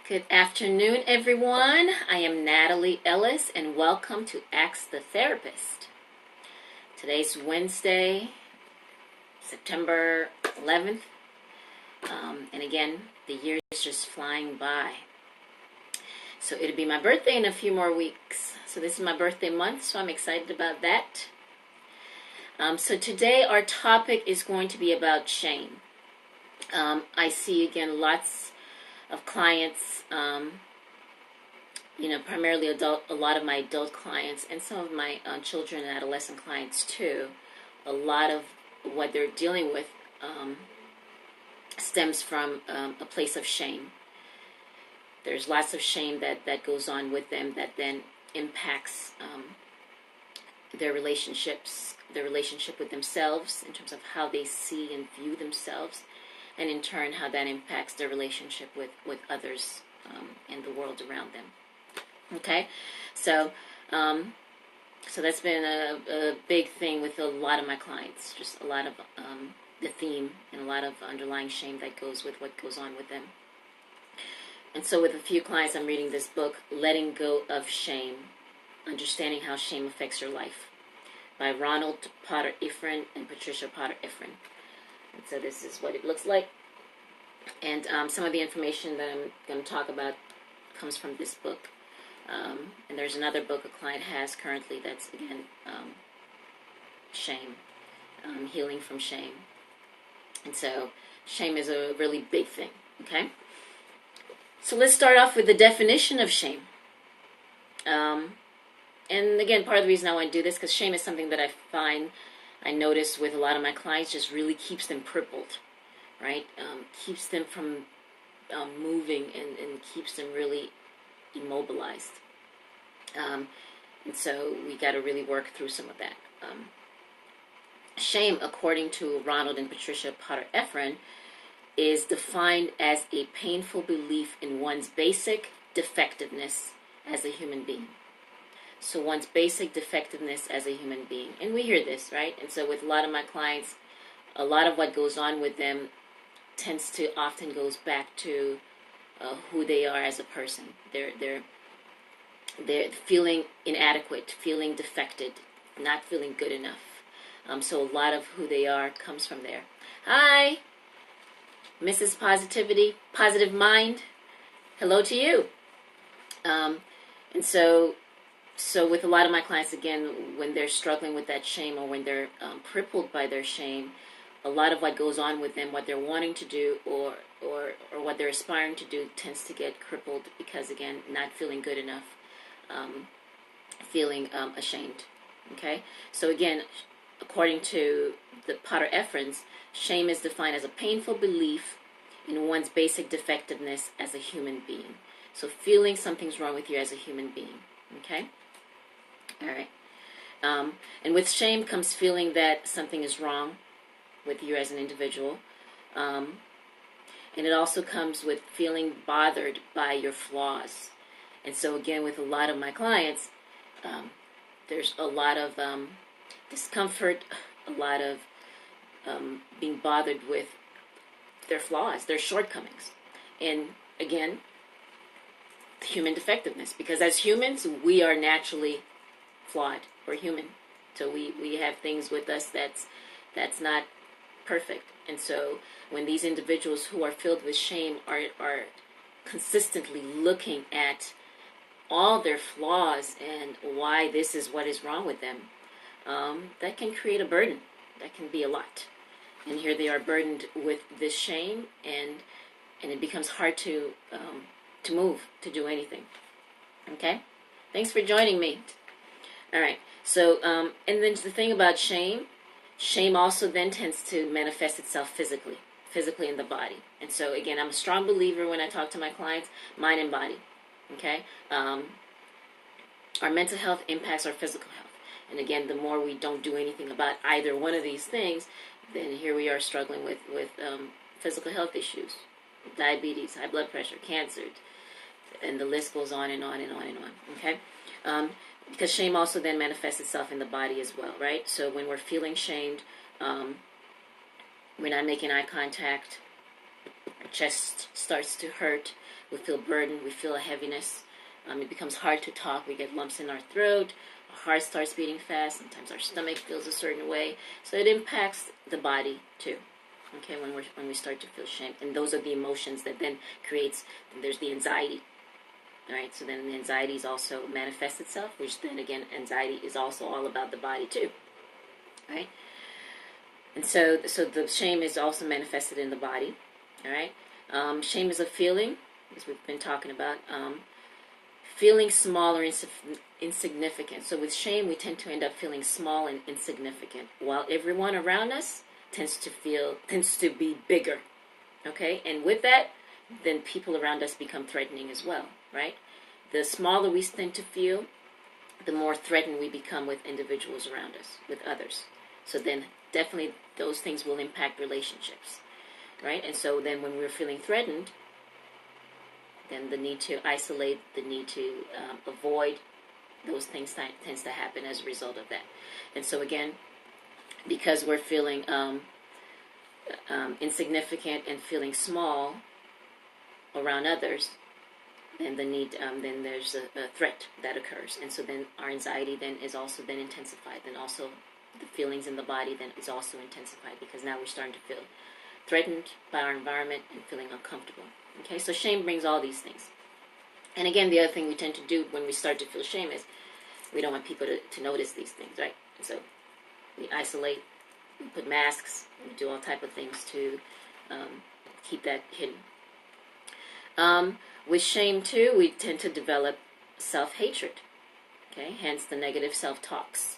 Good afternoon, everyone. I am Natalie Ellis, and welcome to Ask the Therapist. Today's Wednesday, September 11th, and again, the year is just flying by. So it'll be my birthday in a few more weeks. So this is my birthday month, so I'm excited about that. So today our topic is going to be about shame. I see, again, lots of clients, primarily a lot of my adult clients and some of my children and adolescent clients too. A lot of what they're dealing with stems from a place of shame. There's lots of shame that goes on with them that then impacts their relationships, their relationship with themselves in terms of how they see and view themselves, and in turn how that impacts their relationship with others and the world around them. Okay, so that's been a big thing with a lot of my clients, just a lot of the theme and a lot of underlying shame that goes with what goes on with them. And so with a few clients, I'm reading this book, Letting Go of Shame, Understanding How Shame Affects Your Life, by Ronald Potter Ifrin and Patricia Potter Ifrin. And so this is what it looks like. And some of the information that I'm going to talk about comes from this book. And there's another book a client has currently that's, again, shame, healing from shame. And so shame is a really big thing, okay? So let's start off with the definition of shame. And again, part of the reason I want to do this, because shame is something that I notice with a lot of my clients, just really keeps them crippled, right? Keeps them from moving and keeps them really immobilized. And so we got to really work through some of that. Shame, according to Ronald and Patricia Potter Ifrin, is defined as a painful belief in one's basic defectiveness as a human being. So one's basic defectiveness as a human being. And we hear this, right? And so with a lot of my clients, a lot of what goes on with them tends to often goes back to who they are as a person. They're feeling inadequate, feeling defected, not feeling good enough. So a lot of who they are comes from there. Hi, Mrs. Positivity, Positive Mind. Hello to you. And so with a lot of my clients, again, when they're struggling with that shame or when they're crippled by their shame, a lot of what goes on with them, what they're wanting to do or what they're aspiring to do tends to get crippled because, again, not feeling good enough, feeling ashamed. Okay? So again, according to the Potter Ifrins, shame is defined as a painful belief in one's basic defectiveness as a human being. So feeling something's wrong with you as a human being. Okay? All right. And with shame comes feeling that something is wrong with you as an individual. And it also comes with feeling bothered by your flaws. And so again, with a lot of my clients, there's a lot of discomfort, a lot of being bothered with their flaws, their shortcomings. And again, human defectiveness, because as humans, we are naturally flawed. We're human. So we have things with us that's not perfect. And so when these individuals who are filled with shame are consistently looking at all their flaws and why this is what is wrong with them, that can create a burden. That can be a lot. And here they are burdened with this shame, and it becomes hard to move, to do anything. Okay? Thanks for joining me. All right. So, and then the thing about shame also then tends to manifest itself physically in the body. And so, again, I'm a strong believer when I talk to my clients, mind and body. Okay? Our mental health impacts our physical health. And again, the more we don't do anything about either one of these things, then here we are struggling with physical health issues, diabetes, high blood pressure, cancer, and the list goes on and on and on and on, okay? Because shame also then manifests itself in the body as well, right? So when we're feeling shamed, we're not making eye contact, our chest starts to hurt, we feel burdened, we feel a heaviness. It becomes hard to talk. We get lumps in our throat. Our heart starts beating fast. Sometimes our stomach feels a certain way. So it impacts the body too. Okay, when we start to feel shame, and those are the emotions that then creates. There's the anxiety. All right, so then the anxiety is also manifests itself, which then again, anxiety is also all about the body too. Right, and so the shame is also manifested in the body. All right, shame is a feeling, as we've been talking about. Feeling small or insignificant. So with shame, we tend to end up feeling small and insignificant, while everyone around us tends to be bigger. Okay, and with that, then people around us become threatening as well, right? The smaller we tend to feel, the more threatened we become with individuals around us, with others. So then definitely those things will impact relationships, right? And so then when we're feeling threatened, then the need to isolate, the need to avoid, those things tends to happen as a result of that. And so again, because we're feeling insignificant and feeling small around others, then then there's a threat that occurs, and so then our anxiety then is also then intensified. Then also the feelings in the body then is also intensified, because now we're starting to feel threatened by our environment and feeling uncomfortable. Okay, so shame brings all these things. And again, the other thing we tend to do when we start to feel shame is we don't want people to notice these things, right? And so we isolate, we put masks, we do all type of things to keep that hidden. With shame too, we tend to develop self-hatred. Okay, hence the negative self-talks,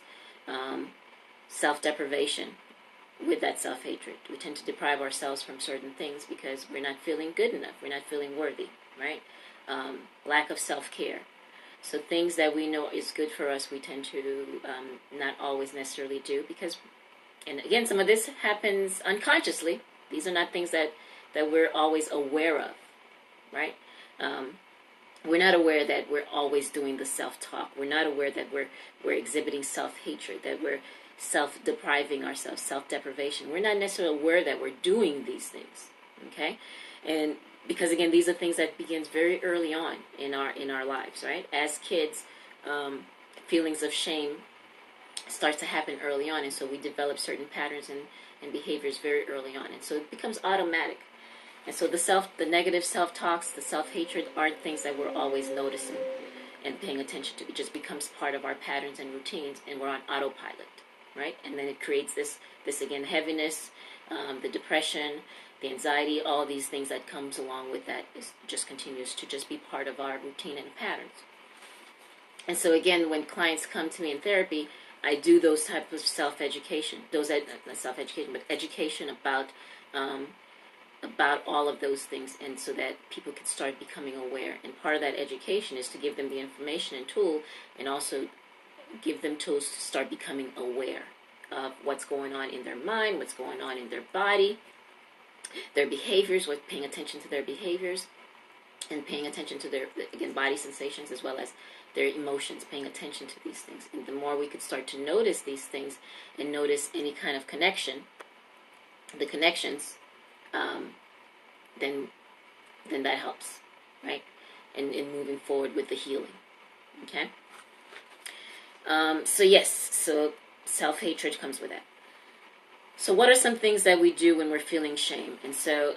self-deprivation. With that self-hatred, we tend to deprive ourselves from certain things because we're not feeling good enough, we're not feeling worthy, right? Lack of self-care. So things that we know is good for us, we tend to not always necessarily do, because, and again, some of this happens unconsciously. These are not things that we're always aware of, right? We're not aware that we're always doing the self-talk. We're not aware that we're exhibiting self-hatred, that we're self-depriving ourselves, self-deprivation. We're not necessarily aware that we're doing these things, okay? And because again, these are things that begins very early on in our lives, right? As kids, feelings of shame start to happen early on, and so we develop certain patterns and behaviors very early on, and so it becomes automatic. And so the negative self-talks, the self-hatred aren't things that we're always noticing and paying attention to. It just becomes part of our patterns and routines, and we're on autopilot, right? And then it creates this again, heaviness, the depression, the anxiety, all these things that comes along with that just continues to just be part of our routine and patterns. And so again, when clients come to me in therapy, I do those types of self-education, not self-education, but education about all of those things, and so that people can start becoming aware. And part of that education is to give them the information and tool, and also give them tools to start becoming aware of what's going on in their mind, what's going on in their body, their behaviors, paying attention to their behaviors, and paying attention to their, again, body sensations as well as their emotions, paying attention to these things. And the more we could start to notice these things and notice any kind of connection, the connections, then that helps, right? And in moving forward with the healing, okay? So self-hatred comes with that. So what are some things that we do when we're feeling shame? And so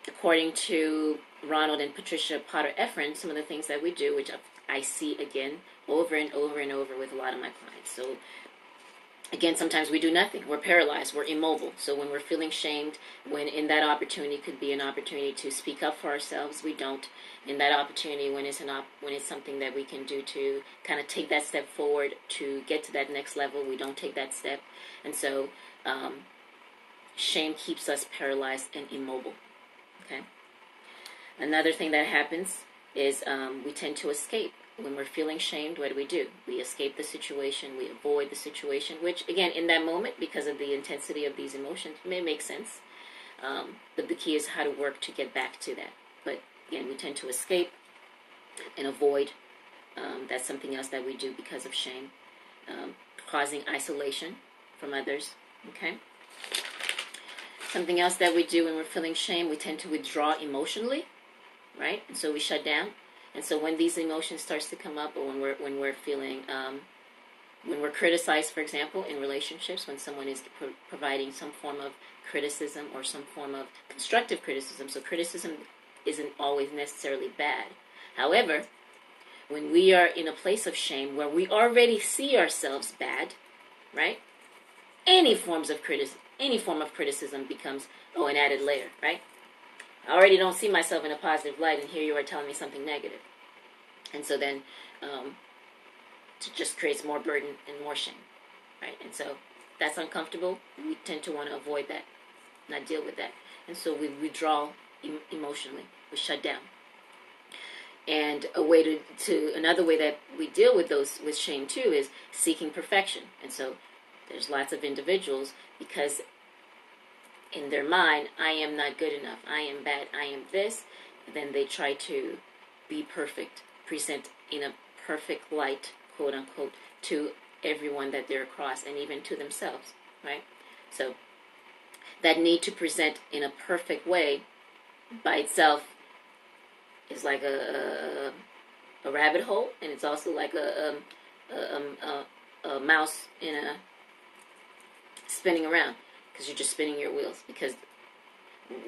according to Ronald and Patricia Potter-Efron, some of the things that we do, which I see again over and over and over with a lot of my clients. So again, sometimes we do nothing. We're paralyzed. We're immobile. So when we're feeling shamed, when in that opportunity could be an opportunity to speak up for ourselves, we don't. In that opportunity, when it's something that we can do to kind of take that step forward to get to that next level, we don't take that step. And so shame keeps us paralyzed and immobile. Okay. Another thing that happens is we tend to escape. When we're feeling shamed, what do? We escape the situation, we avoid the situation, which, again, in that moment, because of the intensity of these emotions, may make sense. But the key is how to work to get back to that. But, again, we tend to escape and avoid. That's something else that we do because of shame, causing isolation from others, okay? Something else that we do when we're feeling shame, we tend to withdraw emotionally. right? And so we shut down. And so when these emotions starts to come up, or when we're feeling when we're criticized, for example, in relationships, when someone is providing some form of criticism or some form of constructive criticism. So criticism isn't always necessarily bad. However, when we are in a place of shame where we already see ourselves bad, right? Any form of criticism becomes, an added layer, right? I already don't see myself in a positive light, and here you are telling me something negative. And so then it just creates more burden and more shame, right? And so that's uncomfortable. We tend to want to avoid that, not deal with that. And so we withdraw emotionally. We shut down. And another way that we deal with shame too is seeking perfection. And so there's lots of individuals, because in their mind, I am not good enough, I am bad, I am this. Then they try to be perfect, present in a perfect light, quote unquote, to everyone that they're across, and even to themselves, right? So that need to present in a perfect way by itself is like a rabbit hole, and it's also like a mouse in a spinning around, because you're just spinning your wheels, because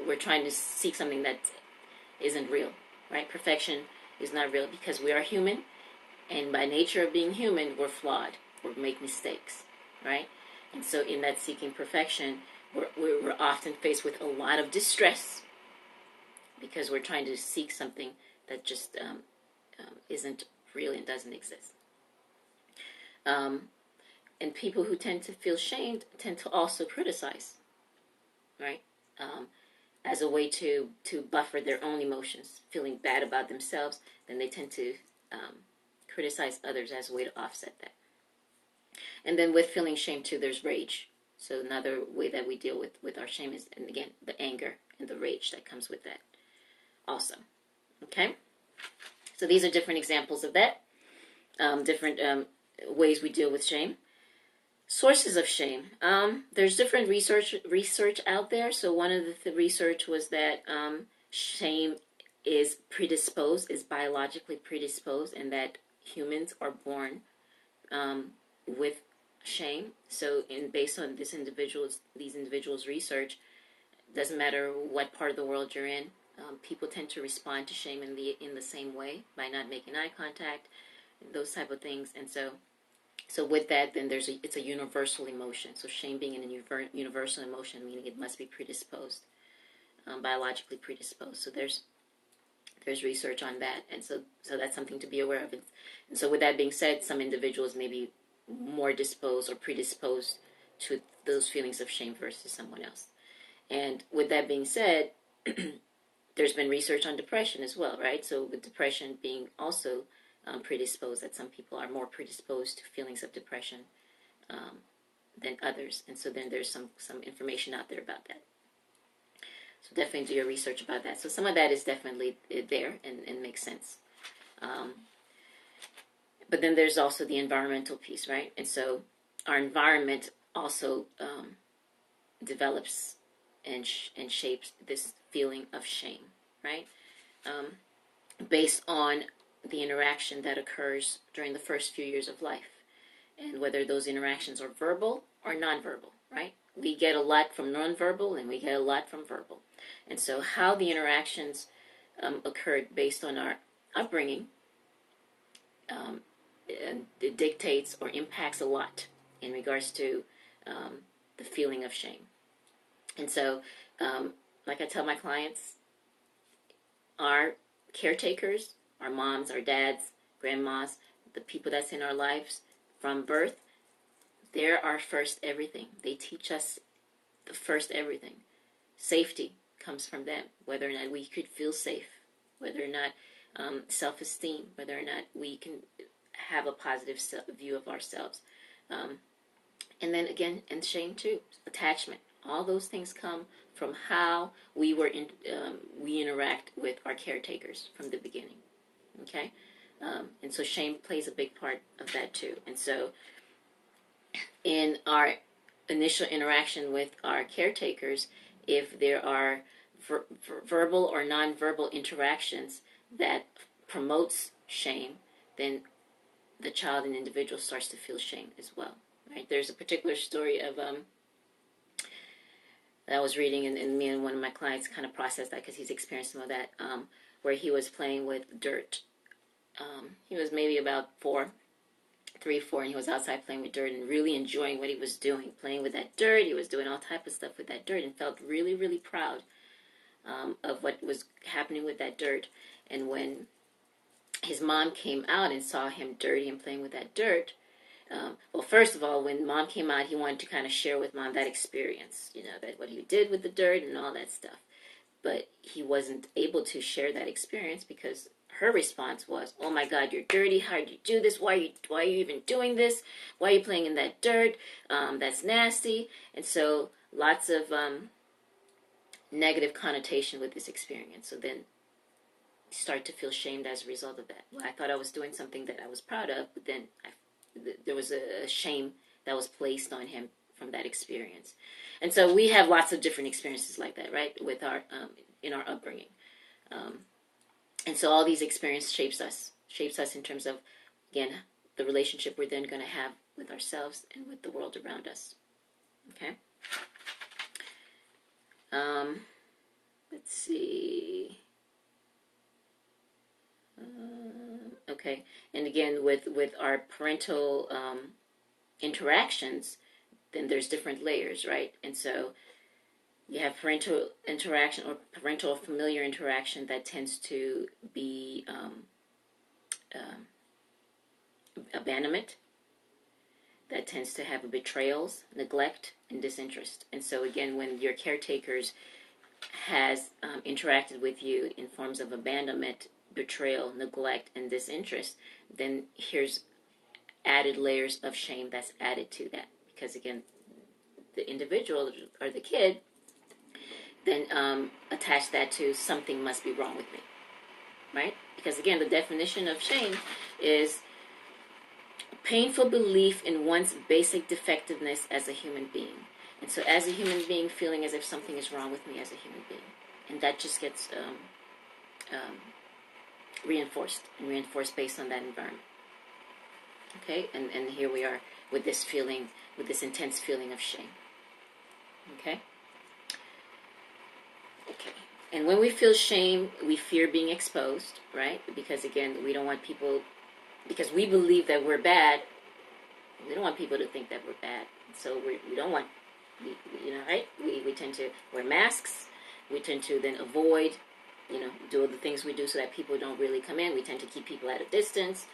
we're trying to seek something that isn't real, right? Perfection is not real, because we are human, and by nature of being human, we're flawed. We make mistakes, right? And so in that seeking perfection, we're often faced with a lot of distress, because we're trying to seek something that just isn't real and doesn't exist. And people who tend to feel shamed tend to also criticize, right? As a way to buffer their own emotions, feeling bad about themselves, then they tend to criticize others as a way to offset that. And then with feeling shame too, there's rage. So another way that we deal with our shame is, and again, the anger and the rage that comes with that also. Okay? So these are different examples of that, different ways we deal with shame. Sources of shame. There's different research out there. So one of the research was that shame is biologically predisposed, and that humans are born with shame. So based on these individuals' research, doesn't matter what part of the world you're in, people tend to respond to shame in the same way, by not making eye contact, those type of things. And so with that, then it's a universal emotion. So shame being a universal emotion, meaning it must be predisposed, biologically predisposed. So there's research on that, and so that's something to be aware of. And so with that being said, some individuals may be more disposed or predisposed to those feelings of shame versus someone else. And with that being said, there's been research on depression as well, right? So with depression being also predisposed, that some people are more predisposed to feelings of depression than others. And so then there's some information out there about that. So definitely do your research about that. So some of that is definitely there and makes sense. But then there's also the environmental piece, right? And so our environment also develops and shapes this feeling of shame, right? Based on the interaction that occurs during the first few years of life, and whether those interactions are verbal or nonverbal, right? We get a lot from nonverbal, and we get a lot from verbal. And so how the interactions occurred based on our upbringing, it dictates or impacts a lot in regards to the feeling of shame. And so, like I tell my clients, our caretakers, our moms, our dads, grandmas, the people that's in our lives from birth, they're our first everything. They teach us the first everything. Safety comes from them, whether or not we could feel safe, whether or not self-esteem, whether or not we can have a positive view of ourselves. And then again, and shame too, attachment. All those things come from how we interact with our caretakers from the beginning. Okay? And so shame plays a big part of that too. And so in our initial interaction with our caretakers, if there are verbal or nonverbal interactions that promotes shame, then the child and individual starts to feel shame as well, right? There's a particular story of that I was reading, and me and one of my clients kind of processed that because he's experienced some of that, where he was playing with dirt. He was maybe about 3, 4, and he was outside playing with dirt and really enjoying what he was doing, playing with that dirt. He was doing all type of stuff with that dirt and felt really, really proud of what was happening with that dirt. And when his mom came out and saw him dirty and playing with that dirt, well, first of all, when mom came out, he wanted to kind of share with mom that experience, that what he did with the dirt and all that stuff. But he wasn't able to share that experience because her response was, "Oh my God, you're dirty. How did you do this? Why are you even doing this? Why are you playing in that dirt? That's nasty." And so lots of negative connotation with this experience. So then you start to feel shamed as a result of that. Well, I thought I was doing something that I was proud of, but then there was a shame that was placed on him from that experience. And so we have lots of different experiences like that, right, with our in our upbringing. And so all these experiences shapes us in terms of, again, the relationship we're then going to have with ourselves and with the world around us. Okay? Let's see. Okay, and again, with our parental interactions, then there's different layers, right? And so you have parental interaction or parental familiar interaction that tends to be abandonment, that tends to have betrayals, neglect, and disinterest. And so again, when your caretakers has interacted with you in forms of abandonment, betrayal, neglect, and disinterest, then here's added layers of shame that's added to that. Because again, the individual or the kid then attach that to something must be wrong with me, right? Because again, the definition of shame is painful belief in one's basic defectiveness as a human being. And so as a human being, feeling as if something is wrong with me as a human being. And that just gets reinforced based on that environment. Okay, and here we are with this feeling, with this intense feeling of shame. Okay? Okay. And when we feel shame, we fear being exposed, right? Because again, we don't want people, because we believe that we're bad, we don't want people to think that we're bad. So we don't want, right? We tend to wear masks. We tend to then avoid, do the things we do so that people don't really come in. We tend to keep people at a distance.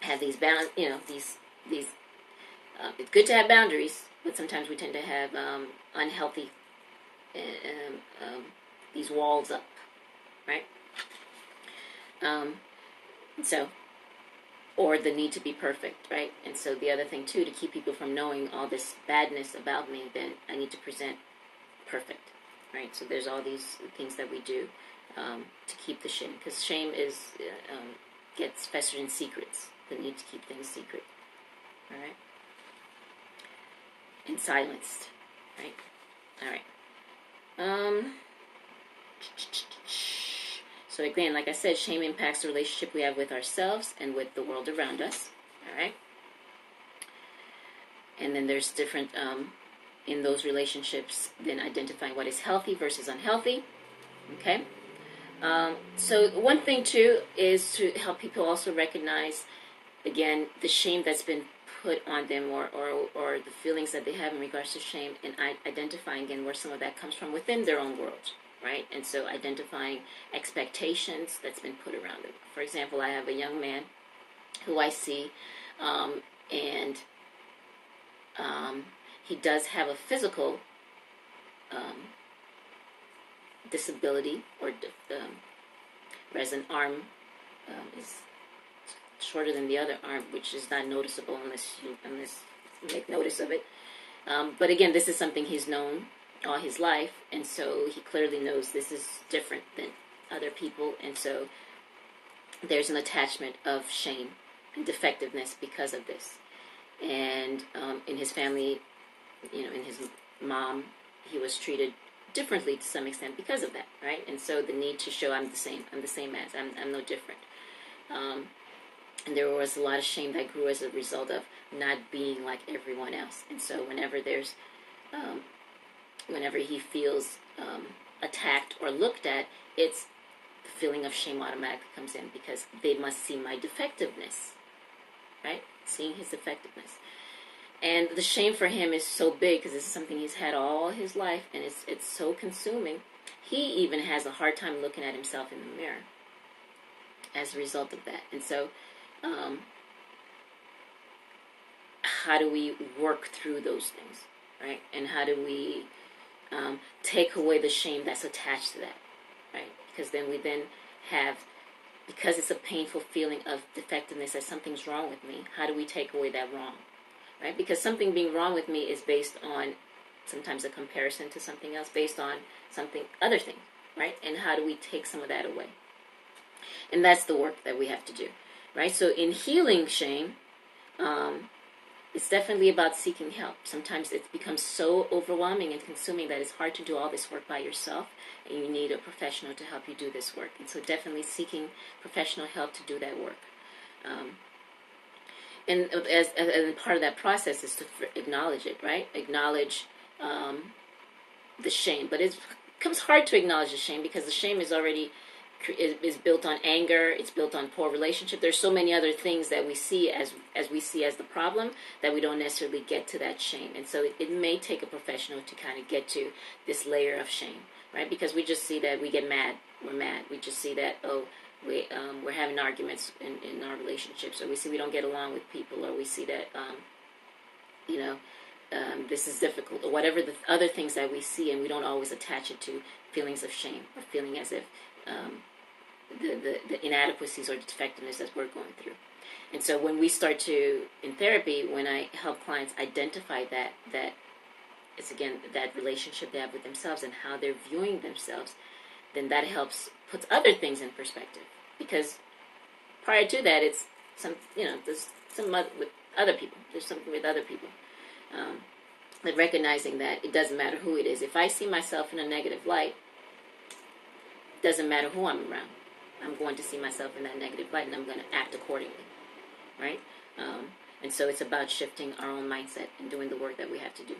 Have these these it's good to have boundaries, but sometimes we tend to have unhealthy these walls up, right? So, or the need to be perfect, right? And so the other thing too, to keep people from knowing all this badness about me, then I need to present perfect, right? So there's all these things that we do to keep the shame, because shame is gets festered in secrets. The need to keep things secret, all right, and silenced, right? All right. So again, like I said, shame impacts the relationship we have with ourselves and with the world around us. All right. And then there's different in those relationships, then identifying what is healthy versus unhealthy. Okay. So one thing too is to help people also recognize, again, the shame that's been put on them, or the feelings that they have in regards to shame, and identifying again where some of that comes from within their own world, right? And so identifying expectations that's been put around them. For example, I have a young man who I see, and he does have a physical disability, or whereas an arm is shorter than the other arm, which is not noticeable unless you make notice of it. But again, this is something he's known all his life, and so he clearly knows this is different than other people, and so there's an attachment of shame and defectiveness because of this. And in his family, in his mom, he was treated differently to some extent because of that, right? And so the need to show I'm the same as, I'm no different. And there was a lot of shame that grew as a result of not being like everyone else. And so whenever he feels attacked or looked at, it's the feeling of shame automatically comes in, because they must see my defectiveness, right? Seeing his defectiveness. And the shame for him is so big because this is something he's had all his life, and it's so consuming. He even has a hard time looking at himself in the mirror as a result of that. And so how do we work through those things, right? And how do we take away the shame that's attached to that, right? Because then we have, because it's a painful feeling of defectiveness, that something's wrong with me, how do we take away that wrong, right? Because something being wrong with me is based on sometimes a comparison to something else, based on other thing, right? And how do we take some of that away? And that's the work that we have to do, right? So in healing shame, it's definitely about seeking help. Sometimes it becomes so overwhelming and consuming that it's hard to do all this work by yourself, and you need a professional to help you do this work. And so definitely seeking professional help to do that work. And as part of that process is to acknowledge it, right? Acknowledge the shame. But it becomes hard to acknowledge the shame because the shame is already is built on anger. It's built on poor relationship. There's so many other things that we see as the problem that we don't necessarily get to that shame. And so it may take a professional to kind of get to this layer of shame, right? Because we just see that we get mad. We're mad. We just see that, we're having arguments in our relationships, or we see we don't get along with people, or we see that, this is difficult, or whatever the other things that we see, and we don't always attach it to feelings of shame or feeling as if the inadequacies or defectiveness that we're going through. And so when we start to, in therapy, when I help clients identify that it's, again, that relationship they have with themselves and how they're viewing themselves, then that helps put other things in perspective. Because prior to that, it's there's some with other people. There's something with other people. But recognizing that it doesn't matter who it is. If I see myself in a negative light, it doesn't matter who I'm around. I'm going to see myself in that negative light, and I'm going to act accordingly, right? And so it's about shifting our own mindset and doing the work that we have to do.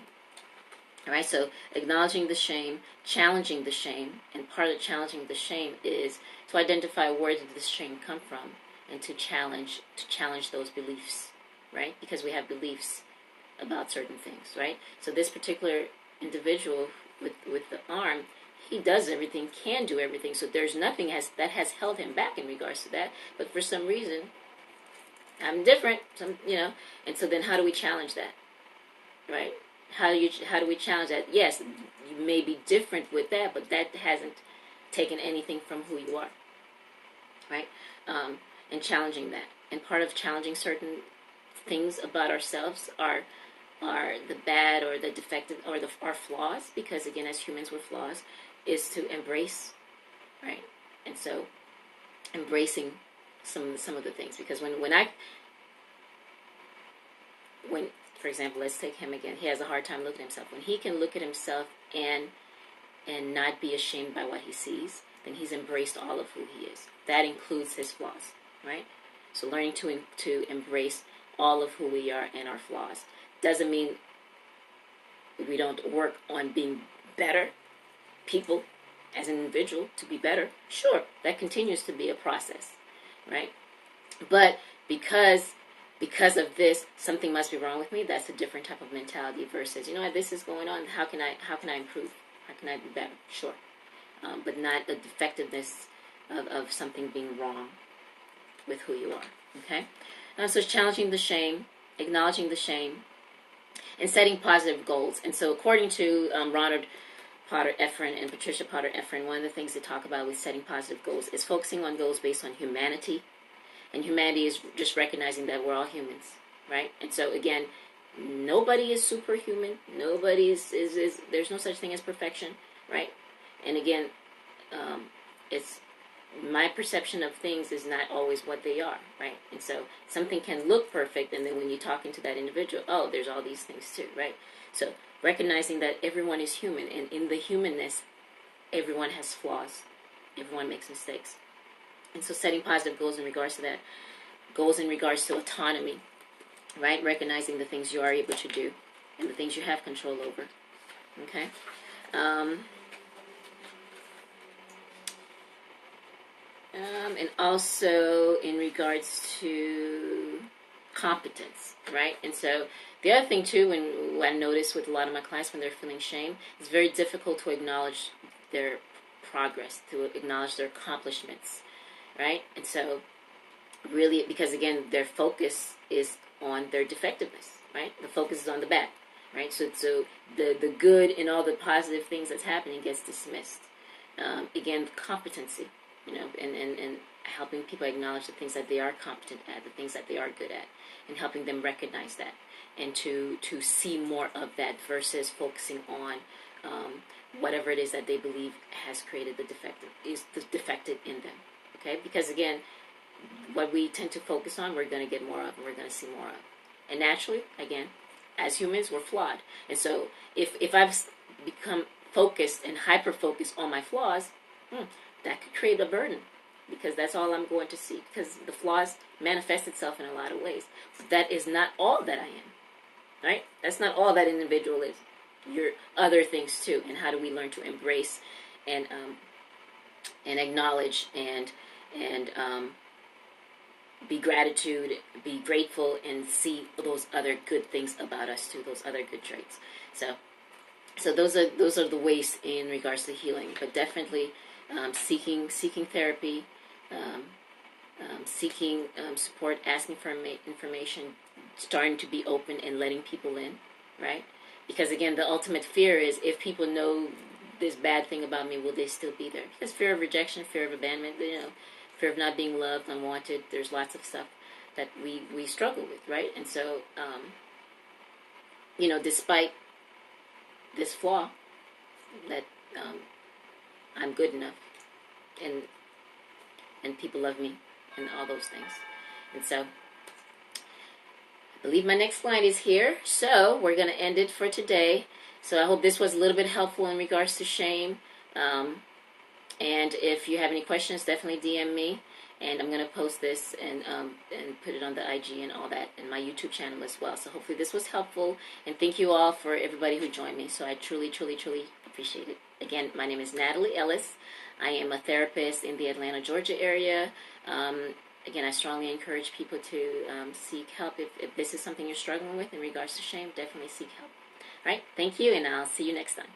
All right, so acknowledging the shame, challenging the shame, and part of challenging the shame is to identify where did this shame come from, and to challenge those beliefs, right? Because we have beliefs about certain things, right? So this particular individual with the arm, he does everything, can do everything. So there's nothing that has held him back in regards to that. But for some reason, I'm different. And so then how do we challenge that, right? How do we challenge that? Yes, you may be different with that, but that hasn't taken anything from who you are, right? And challenging that. And part of challenging certain things about ourselves are the bad or the defective or our flaws, because again, as humans, we're flaws, is to embrace, right? And so embracing some of the things, because when for example, let's take him again. He has a hard time looking at himself. When he can look at himself and not be ashamed by what he sees, then he's embraced all of who he is. That includes his flaws, right? So learning to embrace all of who we are and our flaws doesn't mean we don't work on being better people as an individual, to be better. Sure, that continues to be a process, right? But because of this, something must be wrong with me. That's a different type of mentality versus, this is going on. How can I improve? How can I be better? Sure, but not the defectiveness of something being wrong with who you are. Okay, so it's challenging the shame, acknowledging the shame, and setting positive goals. And so, according to Ronald Potter Efron and Patricia Potter Efron, one of the things they talk about with setting positive goals is focusing on goals based on humanity. And humanity is just recognizing that we're all humans, right? And so again, nobody is superhuman. Nobody is there's no such thing as perfection, right? And again, it's my perception of things is not always what they are, right? And so something can look perfect, and then when you're talking to that individual, oh, there's all these things too, right? So recognizing that everyone is human, and in the humanness, everyone has flaws. Everyone makes mistakes. And so setting positive goals in regards to that, goals in regards to autonomy, right? Recognizing the things you are able to do and the things you have control over, okay? And also in regards to competence, right? And so the other thing too, when I notice with a lot of my clients when they're feeling shame, it's very difficult to acknowledge their progress, to acknowledge their accomplishments, right? And so really, because again, their focus is on their defectiveness, right? The focus is on the bad, right? So the good and all the positive things that's happening gets dismissed. Again, competency, and helping people acknowledge the things that they are competent at, the things that they are good at, and helping them recognize that, and to see more of that versus focusing on whatever it is that they believe has created the defective in them. Okay, because again, what we tend to focus on, we're going to get more of, and we're going to see more of. And naturally, again, as humans, we're flawed. And so if I've become focused and hyper-focused on my flaws, that could create a burden, because that's all I'm going to see, because the flaws manifest itself in a lot of ways. But that is not all that I am, right? That's not all that individual is. You're other things too. And how do we learn to embrace and acknowledge and be grateful, and see those other good things about us too, those other good traits. So those are the ways in regards to healing. But definitely seeking therapy, seeking support, asking for information, starting to be open and letting people in, right? Because again, the ultimate fear is, if people know this bad thing about me, will they still be there? Because fear of rejection, fear of abandonment, fear of not being loved, unwanted. There's lots of stuff that we struggle with, right? And so, despite this flaw, that I'm good enough, and people love me, and all those things. And so, I believe my next slide is here. So we're going to end it for today. So I hope this was a little bit helpful in regards to shame. And if you have any questions, definitely DM me. And I'm going to post this and put it on the IG and all that, and my YouTube channel as well. So hopefully this was helpful. And thank you all for everybody who joined me. So I truly, truly, truly appreciate it. Again, my name is Natalie Ellis. I am a therapist in the Atlanta, Georgia area. Again, I strongly encourage people to seek help. If this is something you're struggling with in regards to shame, definitely seek help. All right, thank you, and I'll see you next time.